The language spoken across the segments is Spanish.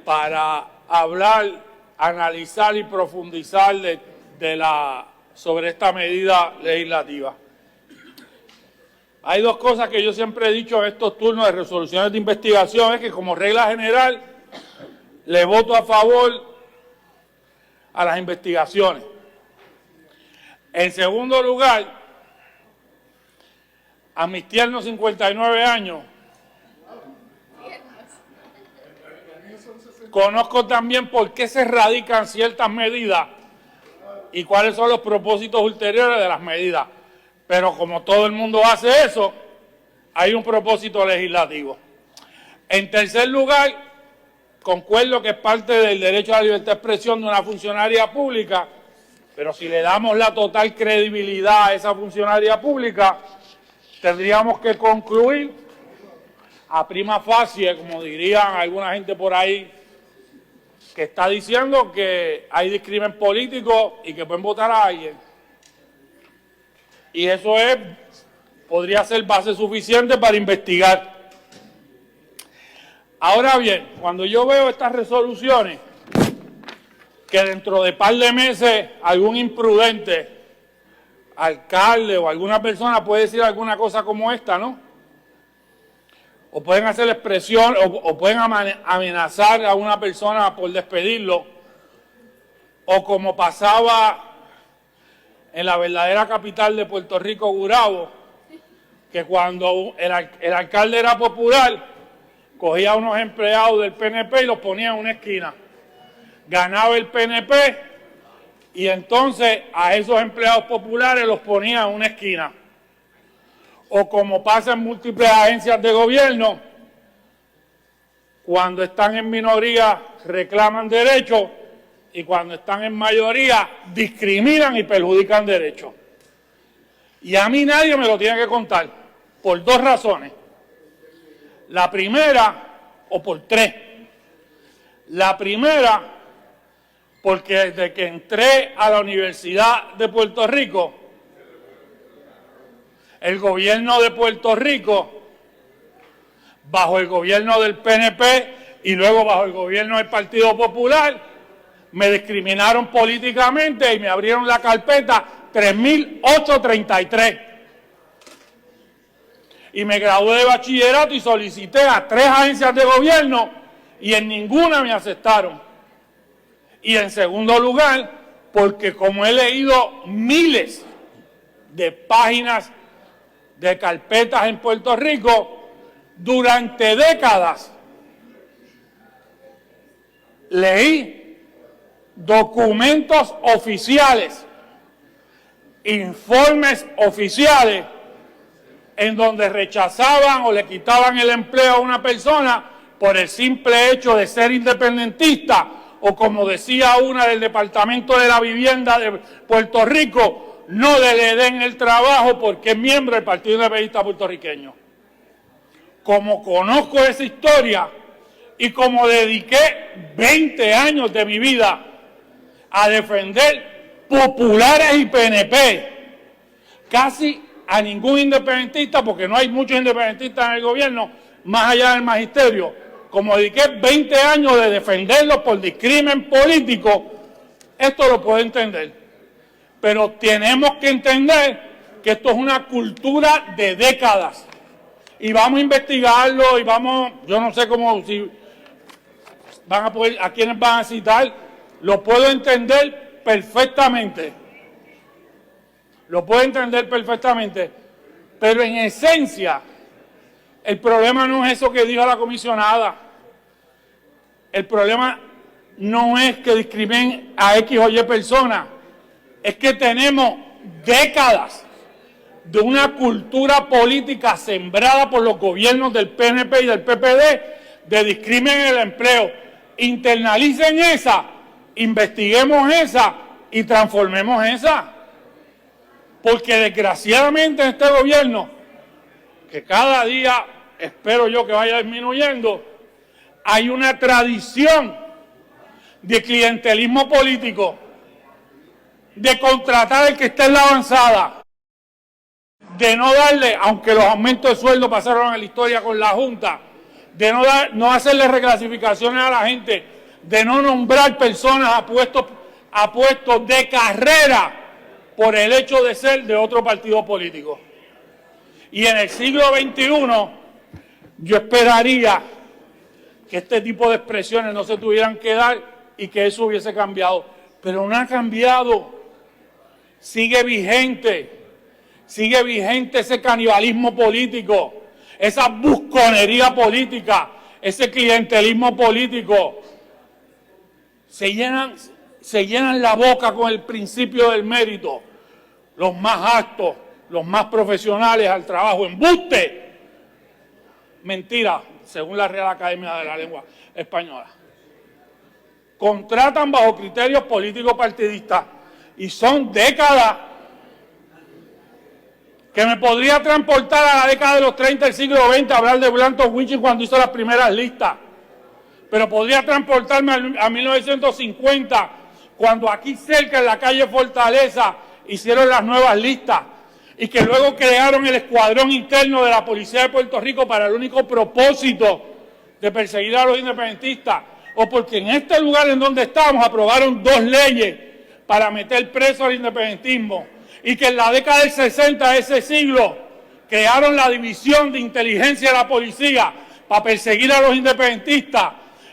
para hablar, analizar y profundizar sobre esta medida legislativa. Hay dos cosas que yo siempre he dicho en estos turnos de resoluciones de investigación, es que como regla general le voto a favor a las investigaciones. En segundo lugar, a mis tiernos 59 años, conozco también por qué se radican ciertas medidas y cuáles son los propósitos ulteriores de las medidas. Pero como todo el mundo hace eso, hay un propósito legislativo. En tercer lugar, concuerdo que es parte del derecho a la libertad de expresión de una funcionaria pública, pero si le damos la total credibilidad a esa funcionaria pública, tendríamos que concluir a prima facie, como dirían alguna gente por ahí, que está diciendo que hay discrimen político y que pueden votar a alguien. Y eso podría ser base suficiente para investigar. Ahora bien, cuando yo veo estas resoluciones, que dentro de par de meses algún imprudente, alcalde o alguna persona puede decir alguna cosa como esta, ¿no? O pueden hacer expresión, o pueden amenazar a una persona por despedirlo, o como pasaba en la verdadera capital de Puerto Rico, Gurabo, que cuando el alcalde era popular, cogía a unos empleados del PNP y los ponía en una esquina. Ganaba el PNP y entonces a esos empleados populares los ponía en una esquina. O como pasa en múltiples agencias de gobierno, cuando están en minoría reclaman derechos y cuando están en mayoría discriminan y perjudican derechos. Y a mí nadie me lo tiene que contar, por dos razones. La primera, o por tres. La primera, porque desde que entré a la Universidad de Puerto Rico, el gobierno de Puerto Rico, bajo el gobierno del PNP y luego bajo el gobierno del Partido Popular, me discriminaron políticamente y me abrieron la carpeta 3833. Y me gradué de bachillerato y solicité a 3 agencias de gobierno y en ninguna me aceptaron. Y en segundo lugar, porque como he leído miles de páginas de carpetas en Puerto Rico, durante décadas leí documentos oficiales, informes oficiales, en donde rechazaban o le quitaban el empleo a una persona por el simple hecho de ser independentista, o como decía una del Departamento de la Vivienda de Puerto Rico, no le den el trabajo porque es miembro del Partido Independentista Puertorriqueño. Como conozco esa historia y como dediqué 20 años de mi vida a defender populares y PNP, casi a ningún independentista, porque no hay muchos independentistas en el gobierno, más allá del magisterio, como dediqué 20 años de defenderlos por discrimen político, esto lo puedo entender. Pero tenemos que entender que esto es una cultura de décadas. Y vamos a investigarlo y vamos, yo no sé cómo, si van a poder, a quiénes van a citar, lo puedo entender perfectamente. Lo puedo entender perfectamente. Pero en esencia, el problema no es eso que dijo la comisionada. El problema no es que discriminen a X o Y personas. Es que tenemos décadas de una cultura política sembrada por los gobiernos del PNP y del PPD de discrimen en el empleo. Internalicen esa, investiguemos esa y transformemos esa. Porque desgraciadamente en este gobierno, que cada día espero yo que vaya disminuyendo, hay una tradición de clientelismo político, de contratar al que está en la avanzada, de no darle, aunque los aumentos de sueldo pasaron en la historia con la Junta, de no hacerle reclasificaciones a la gente de no nombrar personas a puestos de carrera por el hecho de ser de otro partido político. Y en el siglo XXI, yo esperaría que este tipo de expresiones no se tuvieran que dar y que eso hubiese cambiado. Pero no ha cambiado. Sigue vigente ese canibalismo político, esa busconería política, ese clientelismo político. Se llenan la boca con el principio del mérito, los más aptos, los más profesionales al trabajo. ¡Embuste! Mentira, según la Real Academia de la Lengua Española. Contratan bajo criterios políticos partidistas y son décadas que me podría transportar a la década de los 30 del siglo XX, hablar de Blanton Winchell cuando hizo las primeras listas. Pero podría transportarme a 1950, cuando aquí cerca, en la calle Fortaleza, hicieron las nuevas listas y que luego crearon el escuadrón interno de la Policía de Puerto Rico para el único propósito de perseguir a los independentistas. O porque en este lugar en donde estamos aprobaron 2 leyes para meter preso al independentismo. Y que en la década del 60 de ese siglo crearon la división de inteligencia de la policía para perseguir a los independentistas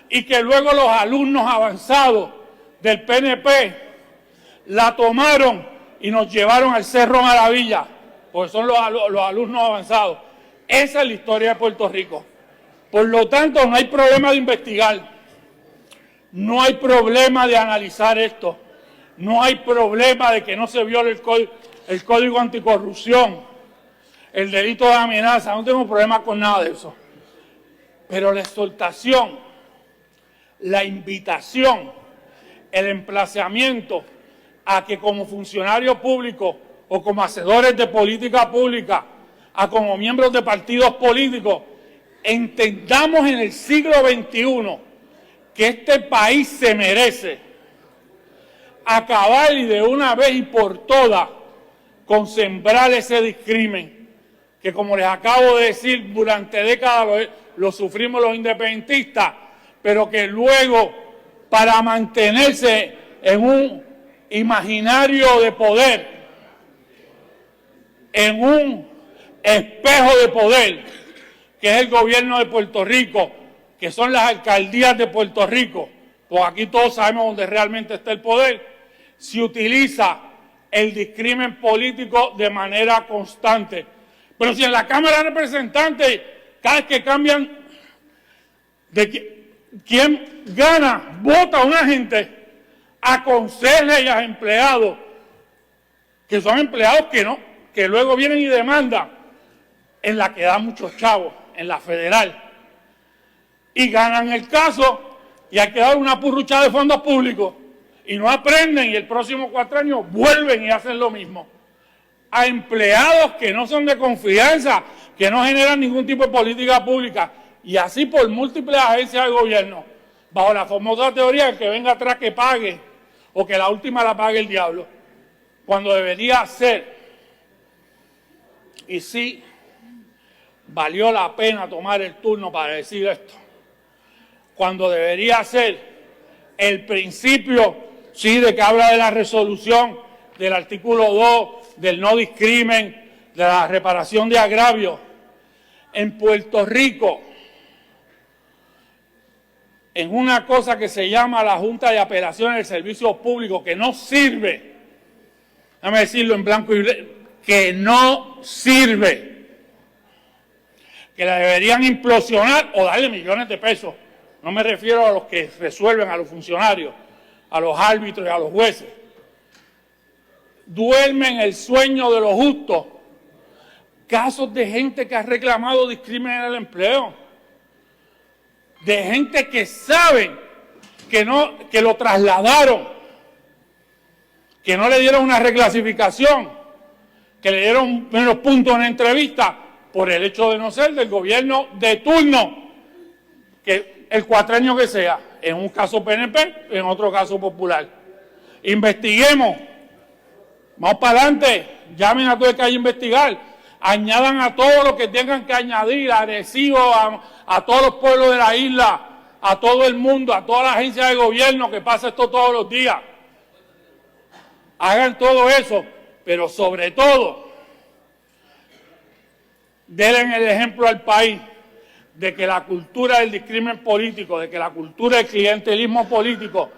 y que luego los alumnos avanzados del PNP la tomaron y nos llevaron al Cerro Maravilla, porque son los alumnos avanzados. Esa es la historia de Puerto Rico. Por lo tanto, no hay problema de investigar, no hay problema de analizar esto. No hay problema de que no se viole el Código Anticorrupción, el delito de amenaza, no tengo problema con nada de eso. Pero la exhortación, la invitación, el emplazamiento a que como funcionarios públicos o como hacedores de política pública, a como miembros de partidos políticos, entendamos en el siglo XXI que este país se merece acabar y de una vez y por todas con sembrar ese discrimen que, como les acabo de decir, durante décadas lo sufrimos los independentistas, pero que luego, para mantenerse en un imaginario de poder, en un espejo de poder, que es el gobierno de Puerto Rico, que son las alcaldías de Puerto Rico, pues aquí todos sabemos dónde realmente está el poder, se utiliza el discrimen político de manera constante. Pero si en la Cámara de Representantes, cada vez que cambian de quién gana, vota a una gente, aconseja y a empleados, que son empleados que luego vienen y demandan, en la que da muchos chavos, en la federal, y ganan el caso y hay que dar una purrucha de fondos públicos y no aprenden y el próximo cuatrienio vuelven y hacen lo mismo. A empleados que no son de confianza, que no generan ningún tipo de política pública y así por múltiples agencias del gobierno, bajo la famosa teoría de que venga atrás que pague o que la última la pague el diablo, cuando debería ser, y sí, valió la pena tomar el turno para decir esto, cuando debería ser el principio, sí, de que habla de la resolución, del artículo 2, del no discrimen, de la reparación de agravios. En Puerto Rico, en una cosa que se llama la Junta de Apelaciones del Servicio Público, que no sirve, déjame decirlo en blanco y negro, que no sirve, que la deberían implosionar o darle millones de pesos. No me refiero a los que resuelven, a los funcionarios, a los árbitros y a los jueces. Duermen el sueño de los justos. Casos de gente que ha reclamado discrimen en el empleo. De gente que saben que lo trasladaron, que no le dieron una reclasificación, que le dieron menos puntos en la entrevista por el hecho de no ser del gobierno de turno, que el cuatrienio que sea, en un caso PNP, en otro caso popular. Investiguemos, vamos para adelante, llamen a todo el que haya que investigar, añadan a todo lo que tengan que añadir, a Arecibo, a todos los pueblos de la isla, a todo el mundo, a todas las agencias de gobierno que pasa esto todos los días. Hagan todo eso, pero sobre todo, denle el ejemplo al país de que la cultura del discrimen político, de que la cultura del clientelismo político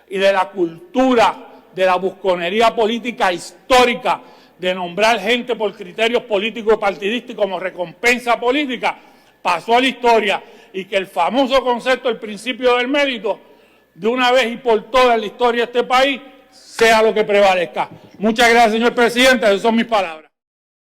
y de la cultura de la busconería política histórica de nombrar gente por criterios políticos y partidistas como recompensa política, pasó a la historia, y que el famoso concepto, el principio del mérito, de una vez y por todas en la historia de este país, sea lo que prevalezca. Muchas gracias, señor presidente. Esas son mis palabras.